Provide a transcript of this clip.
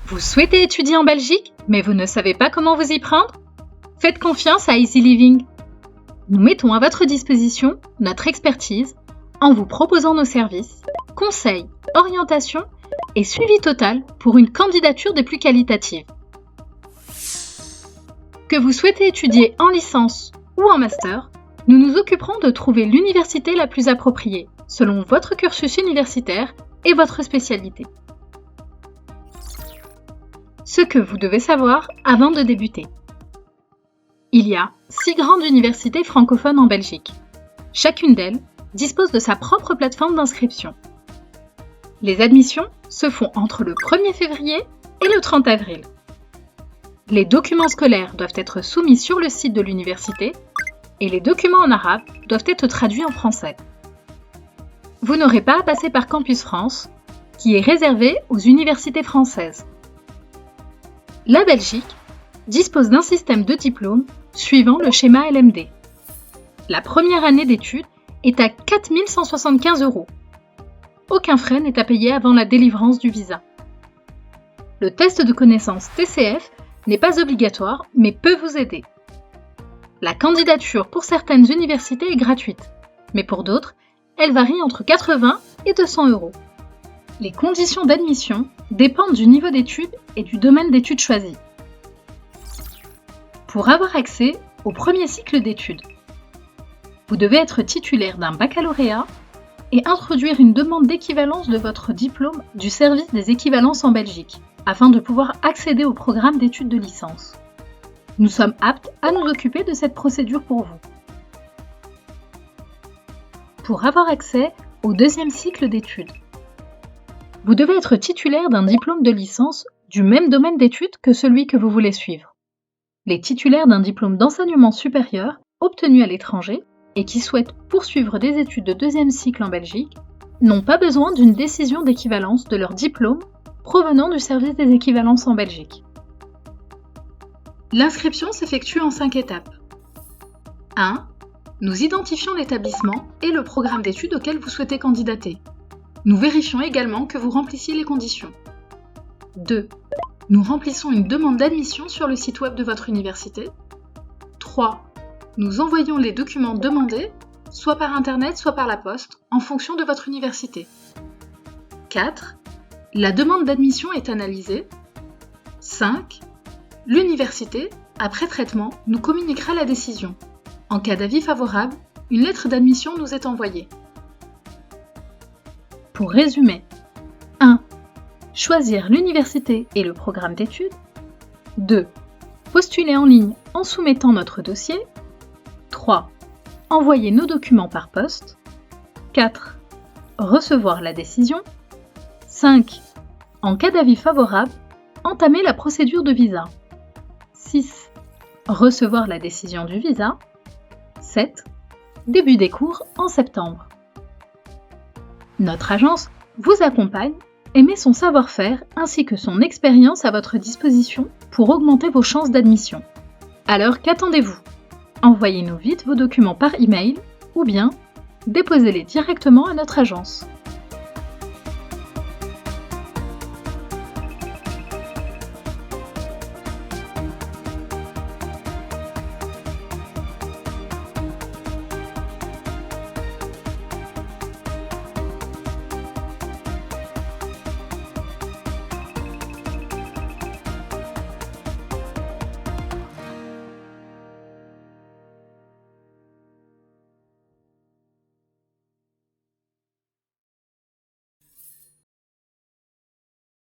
Vous souhaitez étudier en Belgique, mais vous ne savez pas comment vous y prendre? Faites confiance à Easy Living. Nous mettons à votre disposition notre expertise en vous proposant nos services, conseils, orientations et suivi total pour une candidature des plus qualitatives. Que vous souhaitez étudier en licence ou en master, nous nous occuperons de trouver l'université la plus appropriée selon votre cursus universitaire et votre spécialité. Ce que vous devez savoir avant de débuter. Il y a 6 grandes universités francophones en Belgique. Chacune d'elles dispose de sa propre plateforme d'inscription. Les admissions se font entre le 1er février et le 30 avril. Les documents scolaires doivent être soumis sur le site de l'université et les documents en arabe doivent être traduits en français. Vous n'aurez pas à passer par Campus France, qui est réservé aux universités françaises. La Belgique dispose d'un système de diplôme suivant le schéma LMD. La première année d'études est à 4 175 €. Aucun frais n'est à payer avant la délivrance du visa. Le test de connaissance TCF n'est pas obligatoire, mais peut vous aider. La candidature pour certaines universités est gratuite, mais pour d'autres, elle varie entre 80 et 200 €. Les conditions d'admission dépendent du niveau d'études et du domaine d'études choisi. Pour avoir accès au premier cycle d'études, vous devez être titulaire d'un baccalauréat et introduire une demande d'équivalence de votre diplôme du service des équivalences en Belgique, afin de pouvoir accéder au programme d'études de licence. Nous sommes aptes à nous occuper de cette procédure pour vous. Pour avoir accès au deuxième cycle d'études, vous devez être titulaire d'un diplôme de licence du même domaine d'études que celui que vous voulez suivre. Les titulaires d'un diplôme d'enseignement supérieur obtenu à l'étranger et qui souhaitent poursuivre des études de deuxième cycle en Belgique n'ont pas besoin d'une décision d'équivalence de leur diplôme provenant du service des équivalences en Belgique. L'inscription s'effectue en 5 étapes. 1. Nous identifions l'établissement et le programme d'études auquel vous souhaitez candidater. Nous vérifions également que vous remplissiez les conditions. 2. Nous remplissons une demande d'admission sur le site web de votre université. 3. Nous envoyons les documents demandés, soit par Internet, soit par la poste, en fonction de votre université. 4. La demande d'admission est analysée. 5. L'université, après traitement, nous communiquera la décision. En cas d'avis favorable, une lettre d'admission nous est envoyée. Pour résumer, 1. Choisir l'université et le programme d'études. 2. Postuler en ligne en soumettant notre dossier. 3. Envoyer nos documents par poste. 4. Recevoir la décision. 5. En cas d'avis favorable, entamer la procédure de visa. 6. Recevoir la décision du visa. 7. Début des cours en septembre. Notre agence vous accompagne et met son savoir-faire ainsi que son expérience à votre disposition pour augmenter vos chances d'admission. Alors qu'attendez-vous? Envoyez-nous vite vos documents par email ou bien déposez-les directement à notre agence.